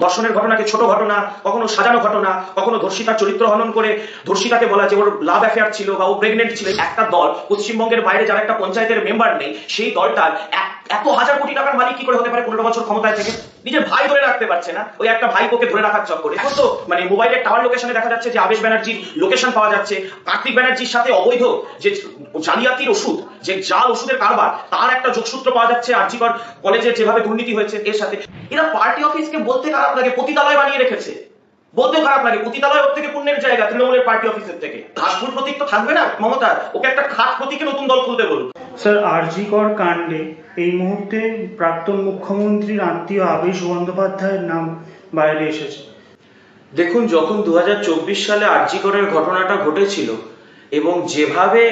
ধর্ষণের ঘটনাকে ছোট ঘটনা, কখনো সাজানো ঘটনা, কখনো ধর্ষিতার চরিত্র হনন করে ধর্ষিতাকে বলা যে ওর লাভ অ্যাফেয়ার ছিল বা ও প্রেগনেন্ট ছিল। একটা দল পশ্চিমবঙ্গের বাইরে যারা একটা পঞ্চায়েতের মেম্বার নেই, সেই দলটার এত হাজার কোটি টাকার মালিক কি করে হতে পারে 15 বছর ক্ষমতায় থেকে? নিজের ভাই ধরে রাখতে পারছে না, ওই একটা ভাইপোকে ধরে রাখার চক্করে। এখন তো মোবাইলের টাওয়ার লোকেশনে দেখা যাচ্ছে যে আবেশ ব্যানার্জির লোকেশন পাওয়া যাচ্ছে, কার্তিক ব্যানার্জির সাথে অবৈধ যে জালিয়াতির ওষুধ, যে জাল ওষুধের কারবার, তার একটা যোগসূত্র পাওয়া যাচ্ছে আরজিকর কলেজে যেভাবে দুর্নীতি হয়েছে এর সাথে। এরা পার্টি অফিসকে বলতে খারাপ লাগে পতিতালয় বানিয়ে রেখেছে, বলতে খারাপ লাগে পতিতালয় ওর থেকে পুণ্যের জায়গা তৃণমূলের পার্টি অফিসের থেকে। ঘাসফুল প্রতীক তো থাকবে না মমতার, ওকে একটা খাট প্রতীকে নতুন দল খুলতে বলুন। স্যার, আরজিকর কাণ্ডে এই মুহূর্তে প্রাক্তন মুখ্যমন্ত্রীর আত্মীয় আবেশ বন্দ্যোপাধ্যায়ের নাম বাইরে এসেছে। দেখুন, যখন 2024 সালে আরজিকরের ঘটনাটা ঘটেছিল এবং যেভাবে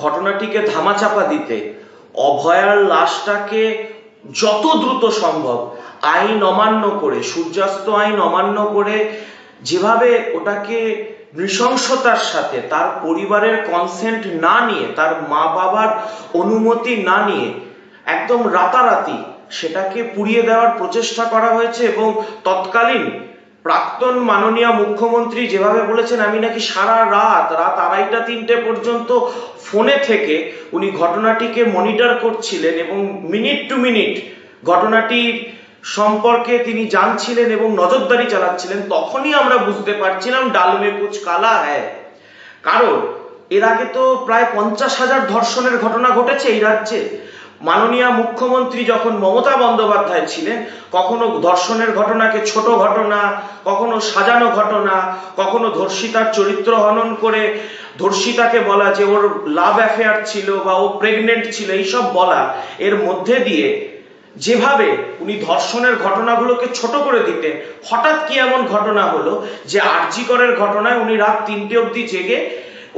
ঘটনাটিকে ধামাচাপা দিতে অভয়ার লাশটাকে যত দ্রুত সম্ভব আইন অমান্য করে, সূর্যাস্ত আইন অমান্য করে, যেভাবে ওটাকে নৃশংসতার সাথে তার পরিবারের কনসেন্ট না নিয়ে, তার মা বাবার অনুমতি না নিয়ে একদম রাতারাতি সেটাকে পুড়িয়ে দেওয়ার প্রচেষ্টা করা হয়েছে। এবং তৎকালীন প্রাক্তন মাননীয় মুখ্যমন্ত্রী যেভাবে বলেছেন, আমি নাকি সারা রাত 2:30-3টে পর্যন্ত ফোনে থেকে উনি ঘটনাটিকে মনিটর করছিলেন এবং মিনিট টু মিনিট ঘটনাটির সম্পর্কে তিনি জানছিলেন এবং নজরদারি চালাচ্ছিলেন। তখনই আমরা বুঝতে পারছিলাম ডাল মে কুছ কালা হ্যায়। কারণ এর আগে তো প্রায় 50,000 ধর্ষণের ঘটনা ঘটেছে এই রাজ্যে। মাননীয় মুখ্যমন্ত্রী যখন মমতা বন্দ্যোপাধ্যায় ছিলেন, কখনো ধর্ষণের ঘটনাকে ছোট ঘটনা, কখনো সাজানো ঘটনা, কখনো ধর্ষিতার চরিত্র হনন করে ধর্ষিতাকে বলা যে ওর লাভ অ্যাফেয়ার ছিল বা ও প্রেগনেন্ট ছিল, এইসব বলা, এর মধ্যে দিয়ে যেভাবে উনি ধর্ষণের ঘটনাগুলোকে ছোট করে দিতেন, হঠাৎ কি এমন ঘটনা হলো যে আরজিকরের ঘটনায় উনি রাত 3টে অবধি জেগে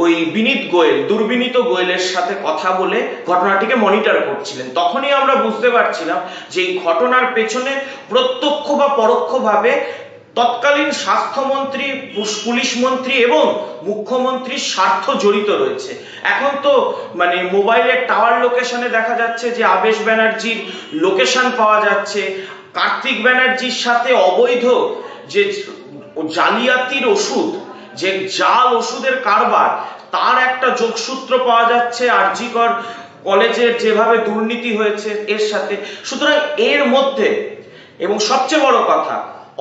ওই বিনীত গোয়েল, দুর্বিনীত গোয়েলের সাথে কথা বলে ঘটনাটিকে মনিটর করছিলেন। তখনই আমরা বুঝতে পারছিলাম যে এই ঘটনার পেছনে প্রত্যক্ষ বা পরোক্ষভাবে তৎকালীন স্বাস্থ্যমন্ত্রী, পুলিশ মন্ত্রী এবং মুখ্যমন্ত্রীর স্বার্থ জড়িত রয়েছে। এখন তো মোবাইলের টাওয়ার লোকেশনে দেখা যাচ্ছে যে আবেশ ব্যানার্জির লোকেশন পাওয়া যাচ্ছে, কার্তিক ব্যানার্জির সাথে অবৈধ যে জালিয়াতির ওষুধ, যে জাল ওষুধের কারবার, তার একটা যোগসূত্র পাওয়া যাচ্ছে আরজিকর কলেজের যেভাবে দুর্নীতি হয়েছে এর সাথে। সুতরাং এর মধ্যে, এবং সবচেয়ে বড় কথা,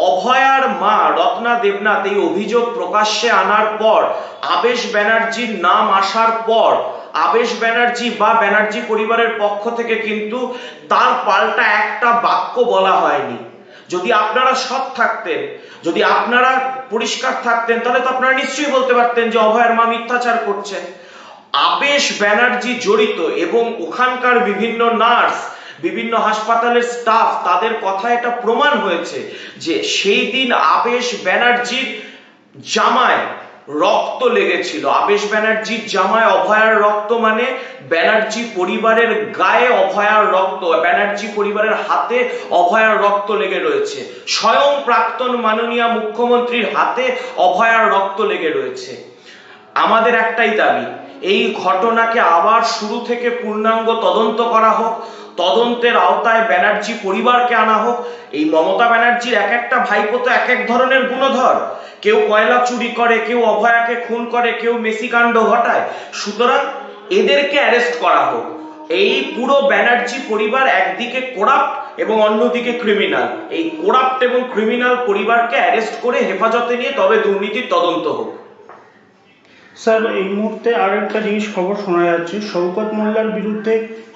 অভয়ার মা রত্না দেবনাথ এই অভিযোগ প্রকাশ্যে আনার পর, আবেশ ব্যানার্জির নাম আসার পর, আবেশ ব্যানার্জি বা ব্যানার্জি পরিবারের পক্ষ থেকে কিন্তু তার পাল্টা একটা বাক্য বলা হয়নি। যদি আপনারা সৎ থাকতেন, যদি আপনারা পরিষ্কার থাকতেন, তাহলে তো আপনারা নিশ্চয়ই বলতে পারতেন যে অভয়ার মা মিথ্যাচার করছেন। আবেশ ব্যানার্জি জড়িত এবং ওখানকার বিভিন্ন নার্স, বিভিন্ন হাসপাতালের স্টাফ, তাদের কথা এটা প্রমাণ হয়েছে যে সেই দিন আবেশ ব্যানার্জির জামায় রক্ত লেগেছিল। আবেশ ব্যানার্জির জামায় অভয়ার রক্ত, মানে ব্যানার্জি পরিবারের গায়ে অভয়ার রক্ত, ব্যানার্জি পরিবারের হাতে অভয়ার রক্ত লেগে রয়েছে। স্বয়ং প্রাক্তন মাননীয় মুখ্যমন্ত্রীর হাতে অভয়ার রক্ত লেগে রয়েছে। আমাদের একটাই দাবি, এই ঘটনাকে আবার শুরু থেকে পূর্ণাঙ্গ তদন্ত করা হোক, তদন্তের আওতায় ব্যানার্জি পরিবারকে আনা হোক। এই মমতা ব্যানার্জির এক একটা ভাইপো তো এক এক ধরনের গুণধর, কেউ কয়লা চুরি করে, কেউ অভয়াকে খুন করে, কেউ মেসিকাণ্ড ঘটায়। সুতরাং এদেরকে অ্যারেস্ট করা হোক। এই পুরো ব্যানার্জি পরিবার একদিকে করাপ্ট এবং অন্যদিকে ক্রিমিনাল, এই করাপ্ট এবং ক্রিমিনাল পরিবারকে অ্যারেস্ট করে হেফাজতে নিয়ে তবে দুর্নীতির তদন্ত হোক। স্যার, এই মুহূর্তে আরেকটা জিনিস খবর শোনা যাচ্ছে, শওকত মোল্লার বিরুদ্ধে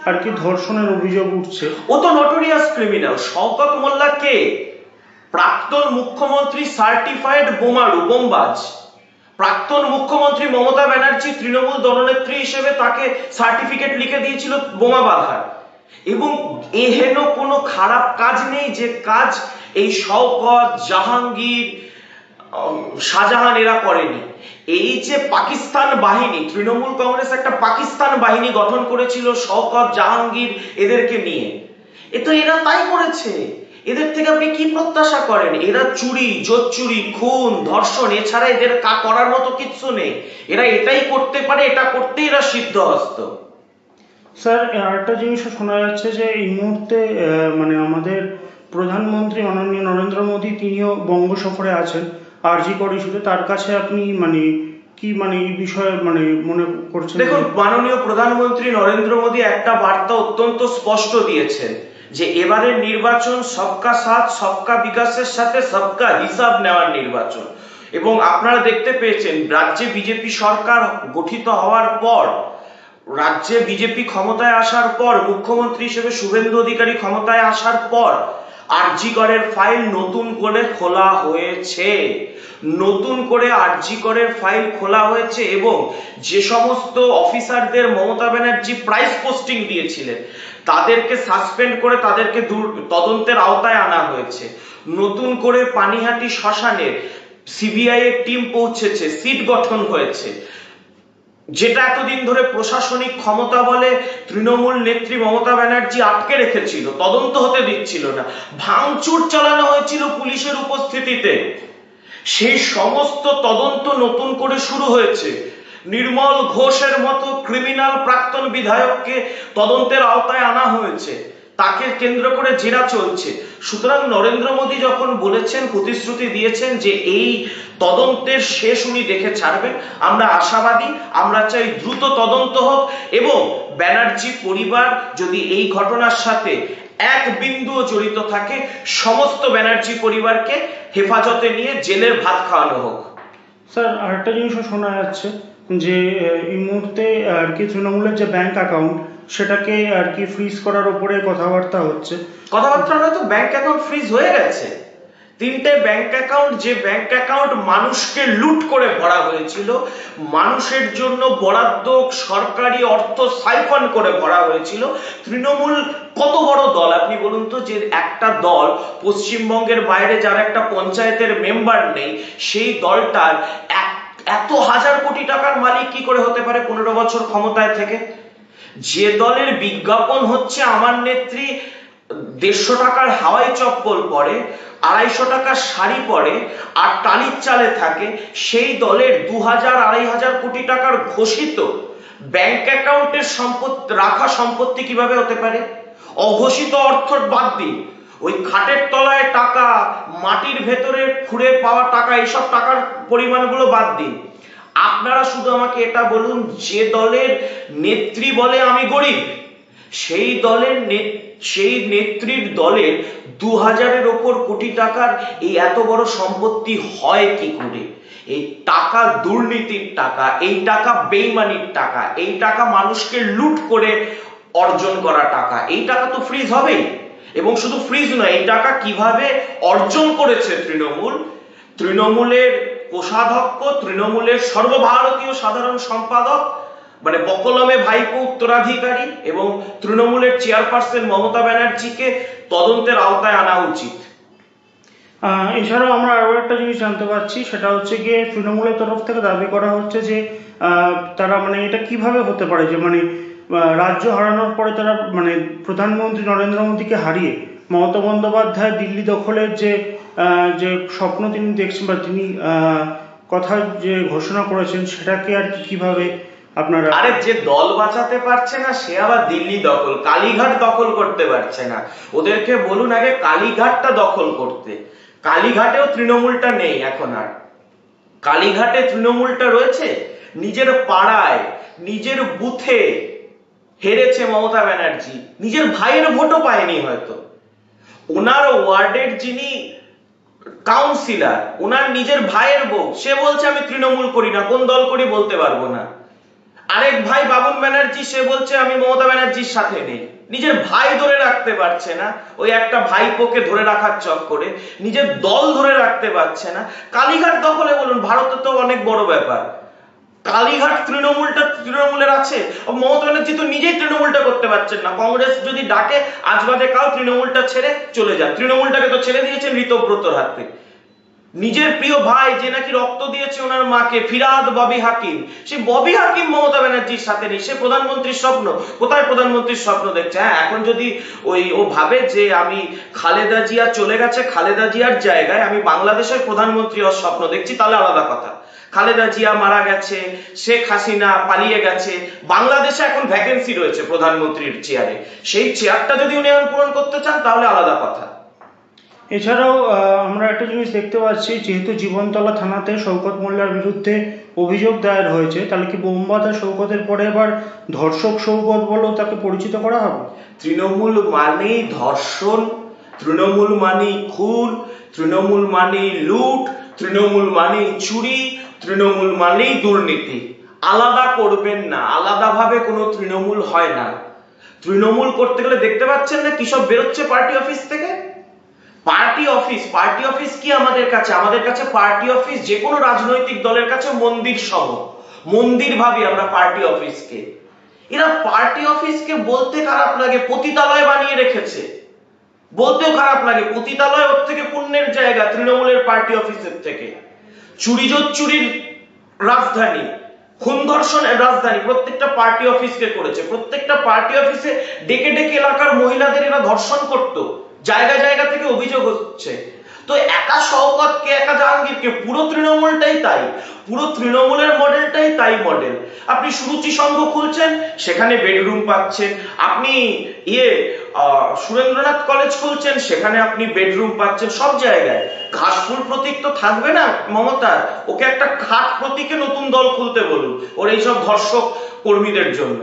আর কি ধর্ষণের অভিযোগ উঠছে। ও তো নটোরিয়াস ক্রিমিনাল। শওকত মোল্লা কে? প্রাক্তন মুখ্যমন্ত্রী, সার্টিফাইড বোমারু, বোমবাজ। প্রাক্তন মুখ্যমন্ত্রী মমতা ব্যানার্জি তৃণমূল দলনেত্রী হিসেবে তাকে সার্টিফিকেট লিখে দিয়েছিল বোমা বাঁধার। এবং এহেন কোনো খারাপ কাজ নেই যে কাজ এই শওকত, জাহাঙ্গীর, শাহজাহান এরা করেনি। এই যে পাকিস্তান বাহিনী, তৃণমূল কংগ্রেস একটা পাকিস্তান বাহিনী গঠন করেছিল শওকত, জাহাঙ্গীর এদেরকে নিয়ে, এ তো এরা তাই করেছে। এদের থেকে আপনি কি প্রত্যাশা করেন? এরা চুরি, জোচ্চুরি, খুন, ধর্ষণ, এছাড়া এদের করার মতো কিচ্ছু নেই। এরা এটাই করতে পারে, এটা করতে এরা সিদ্ধহস্ত। স্যার, আরেকটা জিনিসও শোনা যাচ্ছে যে এই মুহূর্তে আমাদের প্রধানমন্ত্রী মাননীয় নরেন্দ্র মোদী তিনিও বঙ্গ সফরে আছেন আরজি কর ইস্যুতে, তার কাছে আপনি এই বিষয়ে মনে করছেন? দেখুন, মাননীয় প্রধানমন্ত্রী নরেন্দ্র মোদী একটা বার্তা অত্যন্ত স্পষ্ট দিয়েছেন যে এবারের নির্বাচন সবকা সাথ সবকা বিকাশের সাথে সবকা হিসাব নেওয়ার নির্বাচন। এবং আপনারা দেখতে পেয়েছেন রাজ্যে বিজেপি সরকার গঠিত হওয়ার পর, রাজ্যে বিজেপি ক্ষমতায় আসার পর, মুখ্যমন্ত্রী হিসেবে শুভেন্দু অধিকারী ক্ষমতায় আসার পর আরজি করের ফাইল নতুন করে খোলা হয়েছে, নতুন করে আরজি করের ফাইল খোলা হয়েছে। এবং যে সমস্ত অফিসারদের মমতা ব্যানার্জি প্রাইস পোস্টিং দিয়েছিলেন তাদেরকে সাসপেন্ড করে তাদেরকে তদন্তের আওতায় আনা হয়েছে। নতুন করে পানিহাটি শ্মশানের সিবিআই এর টিম পৌঁছেছে, সিট গঠন হয়েছে। যেটা এতদিন ধরে প্রশাসনিক ক্ষমতা বলে তৃণমূল নেত্রী মমতা ব্যানার্জি আটকে রেখেছিল, তদন্ত হতে দিচ্ছিল না, ভাঙচুর চালানো হয়েছিল পুলিশের উপস্থিতিতে, সেই সমস্ত তদন্ত নতুন করে শুরু হয়েছে। নির্মল ঘোষের মতো ক্রিমিনাল প্রাক্তন বিধায়ককে তদন্তের আওতায় আনা হয়েছে, তাকে কেন্দ্র করে জেরা চলছে। সুতরাং নরেন্দ্র মোদী যখন বলেছেন, প্রতিশ্রুতি দিয়েছেন যে এই তদন্তের শেষ উনি দেখে ছাড়বেন, আমরা আশাবাদী, আমরা চাই দ্রুত তদন্ত হোক এবং ব্যানার্জি পরিবার যদি এই ঘটনার সাথে এক বিন্দুও জড়িত থাকে, সমস্ত ব্যানার্জি পরিবারকে হেফাজতে নিয়ে জেলের ভাত খাওয়ানো হোক। স্যার, আরেকটা জিনিসও শোনা যাচ্ছে যে এই মুহূর্তে তৃণমূলের যে ব্যাংক অ্যাকাউন্ট সেটাকে ফ্রিজ করার উপরে কথাবার্তা হচ্ছে। কথাবার্তা নয় তো, ব্যাংক অ্যাকাউন্ট ফ্রিজ হয়ে গেছে। 3টে ব্যাংক অ্যাকাউন্ট, যে ব্যাংক অ্যাকাউন্ট মানুষকে লুট করে ভরা হয়েছিল, মানুষের জন্য বরাদ্দ সরকারি অর্থ সাইফন করে ভরা হয়েছিল। তৃণমূল কত বড় দল আপনি বলুন তো, যে একটা দল পশ্চিমবঙ্গের বাইরে যার একটা পঞ্চায়েতের মেম্বার নেই, সেই দলটার এত হাজার কোটি টাকার মালিক কি করে হতে পারে 15 বছর ক্ষমতায় থেকে? যে দলের বিজ্ঞাপন হচ্ছে আমার নেত্রী 150 টাকার হাওয়াই চপ্পল পরে, 250 টাকার শাড়ি পরে আর টালির চালে থাকে, সেই দলের 2000-2500 কোটি টাকার ঘোষিত ব্যাংক অ্যাকাউন্টের রাখা সম্পত্তি কিভাবে হতে পারে? অঘোষিত অর্থ বাদ দিন, ওই খাটের তলায় টাকা, মাটির ভেতরে খুঁড়ে পাওয়া টাকা, এইসব টাকার পরিমাণগুলো বাদ দিন। আপনারা শুধু আমাকে এটা বলুন, যে দলের নেত্রী বলে আমি গরিব, সেই নেত্রীর দলের 2000-এর ওপর কোটি টাকার এই এত বড় সম্পত্তি হয় কি করে? এই টাকা দুর্নীতির টাকা, এই টাকা বেইমানির টাকা, এই টাকা মানুষকে লুট করে অর্জন করা টাকা, এই টাকা তো ফ্রিজ হবেই। এবং শুধু ফ্রিজ নয়, এই টাকা কিভাবে অর্জন করেছে তৃণমূলের কোষাধ্যক্ষ, তৃণমূলের সর্বভারতীয় সাধারণ সম্পাদক বকলমে ভাইপো উত্তরাধিকারী এবং তৃণমূলের চেয়ারপারসন মমতা ব্যানার্জিকে তদন্তের আওতায় আনা উচিত। এছাড়াও আমরা আরো একটা জিনিস জানতে পারছি, সেটা হচ্ছে গিয়ে তৃণমূলের তরফ থেকে দাবি করা হচ্ছে যে তারা এটা কিভাবে হতে পারে যে রাজ্য হারানোর পরে তারা প্রধানমন্ত্রী নরেন্দ্র মোদীকে হারিয়ে মমতা বন্দ্যোপাধ্যায় দিল্লি দখলের যে স্বপ্ন তিনি দেখছেন বা তিনি কথা যে ঘোষণা করেছেন, সেটাকে কিভাবে আপনারা? আরে, যে দল বাঁচাতে পারছে না সে আবার দিল্লি দখল, কালীঘাট দখল করতে পারছে না। ওদেরকে বলুন আগে কালীঘাটটা দখল করতে। কালীঘাটেও তৃণমূলটা নেই এখন আর। কালীঘাটে তৃণমূলটা রয়েছে, নিজের পাড়ায় নিজের বুথে হেরেছে মমতা ব্যানার্জি, নিজের ভাইয়ের ভোটও পায়নি হয়তো। ওনার ওয়ার্ডের যিনি কাউন্সিলর, ওনার নিজের ভাইয়ের বউ, সে বলছে আমি তৃণমূল করি না, কোন দল করি বলতে পারবো না। আরেক ভাই বাবুন ব্যানার্জি, সে বলছে আমি মমতা ব্যানার্জির সাথে নেই। নিজের ভাই ধরে রাখতে পারছে না, ওই একটা ভাইপোকে ধরে রাখার চক্করে নিজের দল ধরে রাখতে পারছে না। কালীঘাট দখলে বলুন, ভারতে তো অনেক বড় ব্যাপার। কালীঘাট তৃণমূলের আছে, মমতা ব্যানার্জি তো নিজেই তৃণমূলটা করতে পারছেন না। কংগ্রেস যদি ডাকে আজ বাদে কাল তৃণমূলটা ছেড়ে চলে যান, তৃণমূলটাকে তো ছেড়ে দিয়েছেন ঋতব্রতর হাতে। নিজের প্রিয় ভাই যে নাকি রক্ত দিয়েছে ওনার মাকে, ফিরাদ ববি হাকিম, সেই ববি হাকিম মমতা ব্যানার্জির সাথে নেই। সে প্রধানমন্ত্রীর স্বপ্ন, কোথায় প্রধানমন্ত্রীর স্বপ্ন দেখছে? হ্যাঁ, এখন যদি ও ভাবে যে আমি খালেদা জিয়া চলে গেছে, খালেদা জিয়ার জায়গায় আমি বাংলাদেশের প্রধানমন্ত্রী হওয়ার স্বপ্ন দেখছি, তাহলে আলাদা কথা। খালেদা জিয়া মারা গেছে, শেখ হাসিনা পালিয়ে গেছে, বাংলাদেশে এখন ভ্যাকেন্সি রয়েছে প্রধানমন্ত্রীর চেয়ারে, সেই চেয়ারটা যদি উনি এখন পূরণ করতে চান তাহলে আলাদা কথা। এছাড়াও আমরা একটা জিনিস দেখতে পাচ্ছি, যেহেতু জীবনতলা থানাতে শওকত মোল্লার বিরুদ্ধে অভিযোগ দায়ের হয়েছে, তাহলে কি বোমবাঁধা শওকতের পরে এবার ধর্ষক শওকত বলেও তাকে পরিচিত করা হবে? তৃণমূল মানেই ধর্ষণ, তৃণমূল মানেই খুন, তৃণমূল মানেই লুট, তৃণমূল মানেই চুরি, তৃণমূল মানেই দুর্নীতি। আলাদা করবেন না, আলাদাভাবে কোনো তৃণমূল হয় না। তৃণমূল করতে গেলে দেখতে পাচ্ছেন না কি সব বেরোচ্ছে পার্টি অফিস থেকে। পার্টি অফিস, পার্টি অফিস কি আমাদের কাছে? আমাদের কাছে পার্টি অফিস যে কোনো রাজনৈতিক দলের কাছে মন্দির সম, মন্দির ভাবি আমরা পার্টি অফিসকে। এরা পার্টি অফিসকে বলতে খারাপ লাগে, পতিতালয় বানিয়ে রেখেছে। বলতেও খারাপ লাগে, পতিতালয় ওর থেকে পুণ্যের জায়গা তৃণমূলের পার্টি অফিসের থেকে। চুরির রাজধানী, খুন ধর্ষণের রাজধানী প্রত্যেকটা পার্টি অফিসকে করেছে। প্রত্যেকটা পার্টি অফিসে ডেকে ডেকে এলাকার মহিলাদের এরা ধর্ষণ করত, জায়গা জায়গা থেকে অভিযোগ হচ্ছে। তো একা শওকতকে, একা জাহাঙ্গীরকে, পুরো তৃণমূলটাই তাই, পুরো তৃণমূলের মডেলটাই তাই মডেল। আপনি সুরুচি সংঘ খুলছেন, সেখানে বেডরুম পাচ্ছেন। আপনি সুরেন্দ্রনাথ কলেজ খুলছেন, সেখানে আপনি বেডরুম পাচ্ছেন। সব জায়গায় ঘাসফুল প্রতীক তো থাকবে না মমতার, ওকে একটা খাট প্রতীকে নতুন দল খুলতে বলুন ওর এইসব ধর্ষক কর্মীদের জন্য।